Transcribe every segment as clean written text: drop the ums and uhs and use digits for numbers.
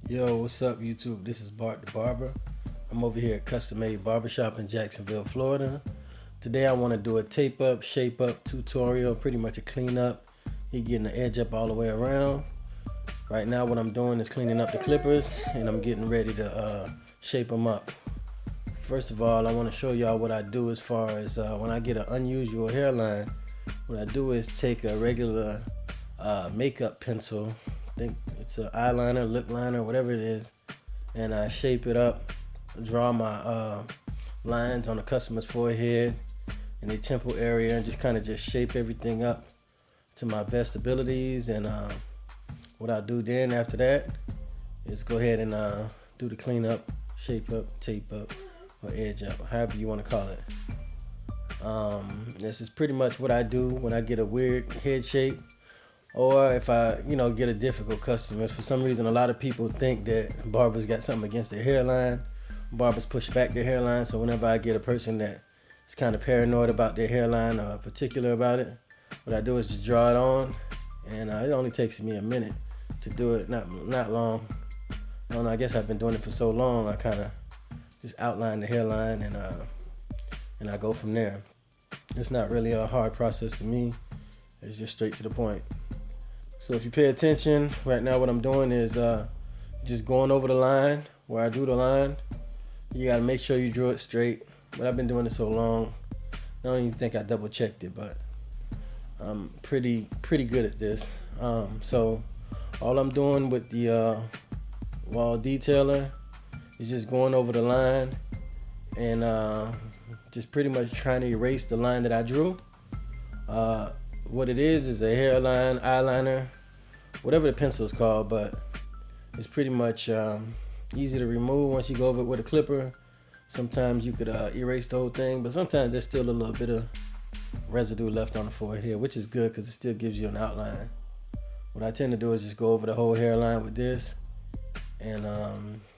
Yo, what's up YouTube? This is Bart the Barber. I'm over here at Custom Made Barbershop in Jacksonville, Florida. Today I want to do a tape up, shape up tutorial, pretty much a clean up. You're getting the edge up all the way around. Right now what I'm doing is cleaning up the clippers and I'm getting ready to shape them up. First of all, I want to show y'all what I do as far as when I get an unusual hairline. What I do is take a regular makeup pencil, I think it's an eyeliner, lip liner, whatever it is, and I shape it up, draw my lines on the customer's forehead and the temple area, and just shape everything up to my best abilities. And what I do then after that is go ahead and do the cleanup, shape up, tape up, or edge up, however you want to call it. This is pretty much what I do when I get a weird head shape, or if I get a difficult customer. For some reason a lot of people think that barbers got something against their hairline. Barbers push back their hairline, so whenever I get a person that is kind of paranoid about their hairline or particular about it, what I do is just draw it on, and it only takes me a minute to do it, not long. I don't know, I guess I've been doing it for so long, I kind of just outline the hairline and I go from there. It's not really a hard process to me. It's just straight to the point. So if you pay attention, right now what I'm doing is just going over the line where I drew the line. You gotta make sure you drew it straight. But I've been doing it so long, I don't even think I double checked it, but I'm pretty good at this. So all I'm doing with the wall detailer is just going over the line and just pretty much trying to erase the line that I drew. What it is a hairline, eyeliner, whatever the pencil is called, but it's pretty much easy to remove once you go over it with a clipper. Sometimes you could erase the whole thing, but sometimes there's still a little bit of residue left on the forehead, which is good because it still gives you an outline. What I tend to do is just go over the whole hairline with this and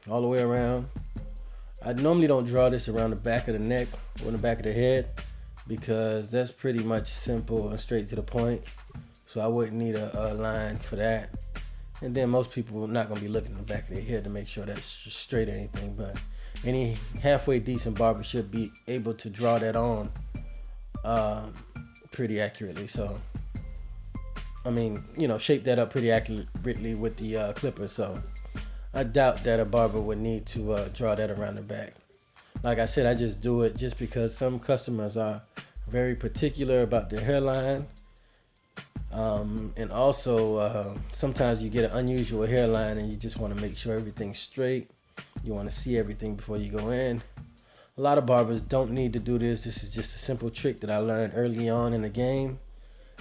all the way around. I normally don't draw this around the back of the neck or the back of the head, because that's pretty much simple and straight to the point, so I wouldn't need a line for that. And then most people are not going to be looking at the back of their head to make sure that's straight or anything, but any halfway decent barber should be able to draw that on pretty accurately. So I mean, shape that up pretty accurately with the clipper. So I doubt that a barber would need to draw that around the back. Like I said, I just do it just because some customers are very particular about their hairline. And also sometimes you get an unusual hairline and you just want to make sure everything's straight. You want to see everything before you go in. A lot of barbers don't need to do this. This is just a simple trick that I learned early on in the game,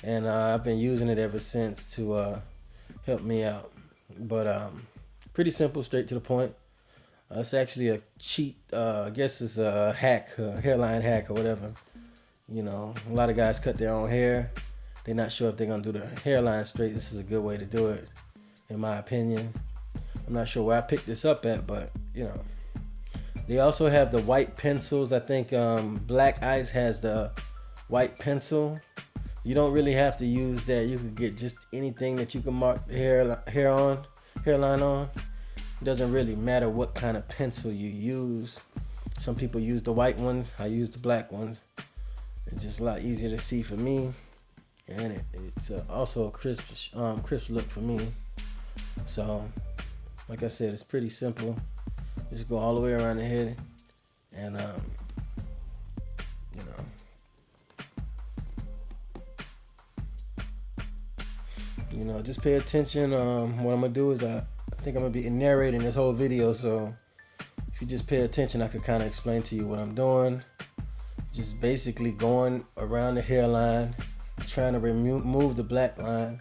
and I've been using it ever since to help me out. But pretty simple, straight to the point. It's actually a cheat, I guess it's a hack, a hairline hack or whatever. A lot of guys cut their own hair. They're not sure if they're gonna do the hairline straight. This is a good way to do it, in my opinion. I'm not sure where I picked this up at, but they also have the white pencils. I think Black Ice has the white pencil. You don't really have to use that. You could get just anything that you can mark the hairline on. It doesn't really matter what kind of pencil you use. Some people use the white ones. I use the black ones. It's just a lot easier to see for me, and it's also a crisp look for me. So like I said, it's pretty simple. Just go all the way around the head and just pay attention. What I'm gonna do is I think I'm gonna be narrating this whole video, so if you just pay attention, I could kind of explain to you what I'm doing. Just basically going around the hairline, trying to remove the black line.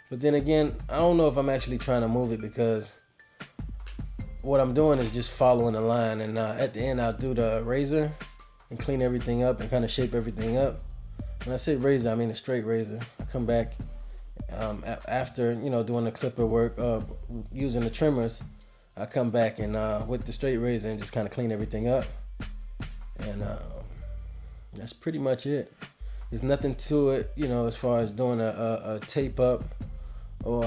But then again, I don't know if I'm actually trying to move it, because what I'm doing is just following the line, and at the end I'll do the razor and clean everything up and kind of shape everything up. When I say razor, I mean a straight razor. I come back after doing the clipper work, using the trimmers. I come back and with the straight razor and just kind of clean everything up, and that's pretty much it. There's nothing to it, as far as doing a tape up or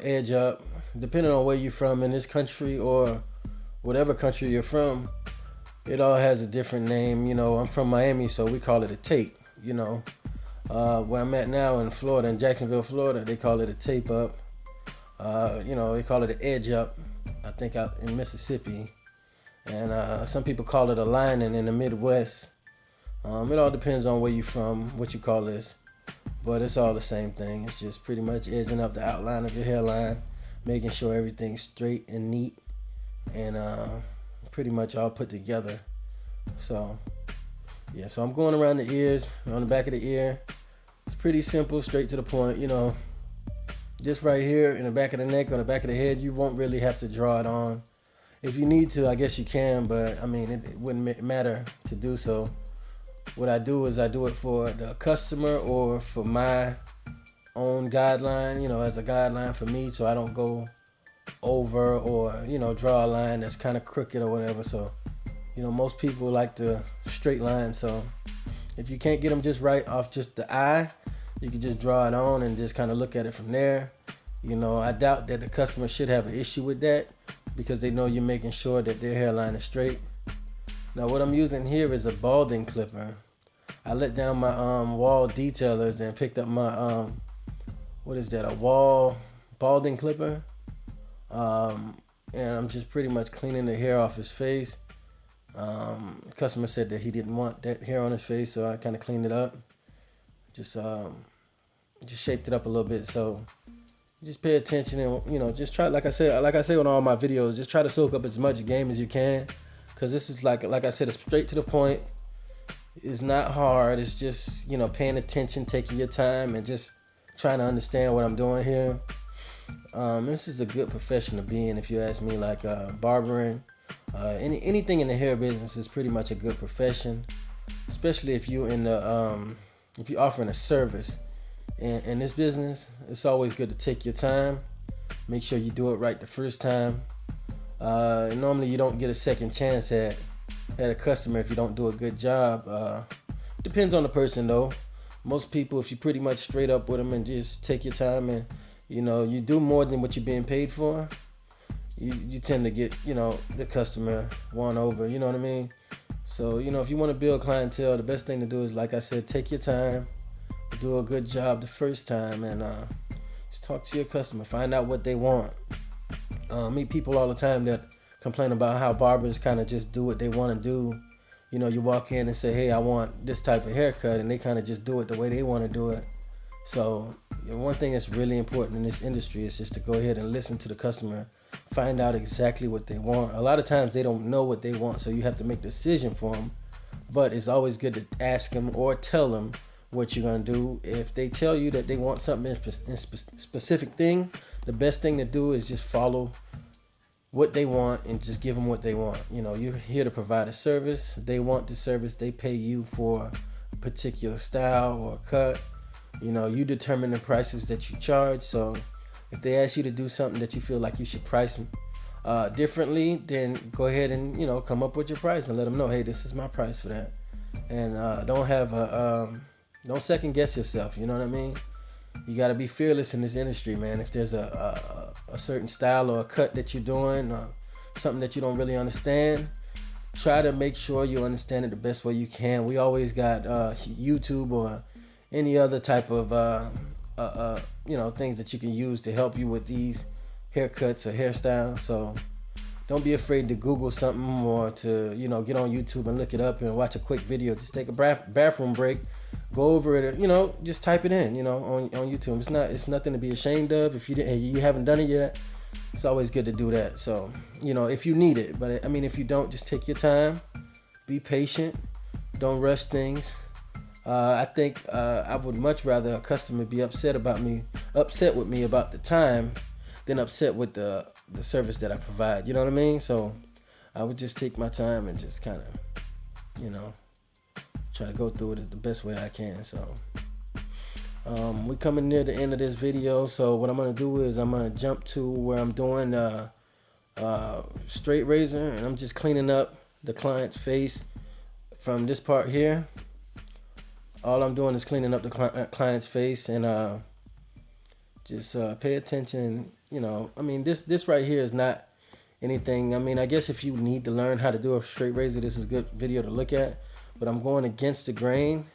edge up. depending on where you're from in this country or whatever country you're from, it all has a different name. You know, I'm from Miami, so we call it a tape. You know, where I'm at now in Florida, in Jacksonville, Florida, they call it a tape up. You know, they call it an edge up, I think, out in Mississippi. And some people call it a lining in the Midwest. It all depends on where you're from, what you call this. But it's all the same thing. It's just pretty much edging up the outline of your hairline, making sure everything's straight and neat, and pretty much all put together. So, yeah, so I'm going around the ears, on the back of the ear. It's pretty simple, straight to the point, you know. Just right here in the back of the neck or the back of the head, you won't really have to draw it on. If you need to, I guess you can, but I mean, it wouldn't matter to do so. What I do is I do it for the customer or for my own guideline, you know, as a guideline for me, so I don't go over or, you know, draw a line that's kind of crooked or whatever. So, you know, most people like the straight line. So if you can't get them just right off just the eye, you can just draw it on and just kind of look at it from there. You know, I doubt that the customer should have an issue with that because they know you're making sure that their hairline is straight. Now what I'm using here is a balding clipper. I let down my wall detailers and picked up my what is that, a wall balding clipper, and I'm just pretty much cleaning the hair off his face. The customer said that he didn't want that hair on his face, so I kind of cleaned it up, just shaped it up a little bit. So just pay attention and, you know, just try, like I say on all my videos, just try to soak up as much game as you can. Because this is like I said, it's straight to the point. It's not hard. It's just, you know, paying attention, taking your time, and just trying to understand what I'm doing here. This is a good profession to be in, if you ask me. Like barbering, anything in the hair business is pretty much a good profession, especially if you're in the if you're offering a service. In this business, it's always good to take your time. Make sure you do it right the first time. Normally you don't get a second chance at a customer if you don't do a good job. Depends on the person though. Most people, if you pretty much straight up with them and just take your time and, you know, you do more than what you're being paid for, you tend to get, you know, the customer won over, you know what I mean? So, you know, if you want to build clientele, the best thing to do is, like I said, take your time, do a good job the first time, and just talk to your customer, find out what they want. Meet people all the time that complain about how barbers kind of just do what they want to do. You know, you walk in and say, hey, I want this type of haircut, and they kind of just do it the way they want to do it. So, you know, one thing that's really important in this industry is just to go ahead and listen to the customer, find out exactly what they want. A lot of times they don't know what they want, so you have to make a decision for them. But it's always good to ask them or tell them what you're going to do. If they tell you that they want something in specific thing, the best thing to do is just follow what they want and just give them what they want. You know, you're here to provide a service. They want the service. They pay you for a particular style or cut. You know, you determine the prices that you charge. So if they ask you to do something that you feel like you should price them differently, then go ahead and, you know, come up with your price and let them know, hey, this is my price for that. And don't second guess yourself. You know what I mean? You got to be fearless in this industry, man. If there's a certain style or a cut that you're doing, or something that you don't really understand, try to make sure you understand it the best way you can. We always got YouTube or any other type of you know, things that you can use to help you with these haircuts or hairstyles. So don't be afraid to Google something or to, you know, get on YouTube and look it up and watch a quick video. Just take a bathroom break, go over it, you know, just type it in, you know, on YouTube. It's nothing to be ashamed of. If you haven't done it yet, it's always good to do that. So, you know, if you need it, but I mean, if you don't, just take your time, be patient, don't rush things. I think I would much rather a customer be upset with me about the time than upset with the service that I provide. You know what I mean? So I would just take my time and just kind of, you know, try to go through it the best way I can. So we're coming near the end of this video. So what I'm going to do is I'm going to jump to where I'm doing straight razor, and I'm just cleaning up the client's face from this part here. All I'm doing is cleaning up the client's face, and just pay attention I mean, this right here is not anything. I mean, I guess if you need to learn how to do a straight razor, this is a good video to look at. But I'm going against the grain.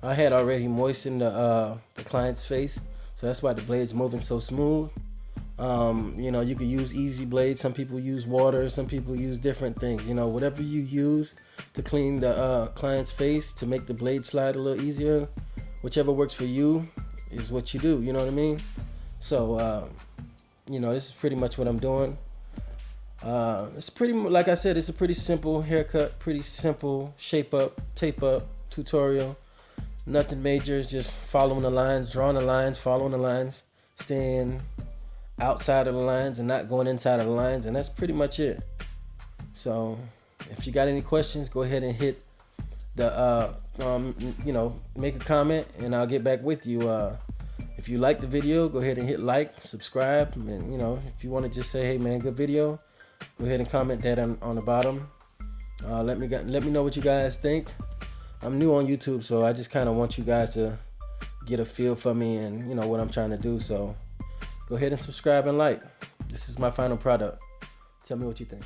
I had already moistened the client's face, so that's why the blade's moving so smooth. You could use easy blades. Some people use water. Some people use different things. Whatever you use to clean the client's face to make the blade slide a little easier, whichever works for you is what you do. You know what I mean? So, this is pretty much what I'm doing. It's pretty, like I said, it's a pretty simple haircut, pretty simple shape up, tape up tutorial. Nothing major, it's just following the lines, drawing the lines, following the lines, staying outside of the lines and not going inside of the lines, and that's pretty much it. So if you got any questions, go ahead and hit the make a comment and I'll get back with you. If you like the video, go ahead and hit like, subscribe, and if you want to just say, hey man, good video, go ahead and comment that on the bottom. Let me know what you guys think. I'm new on YouTube, so I just kind of want you guys to get a feel for me and what I'm trying to do. So go ahead and subscribe and like. This is my final product. Tell me what you think.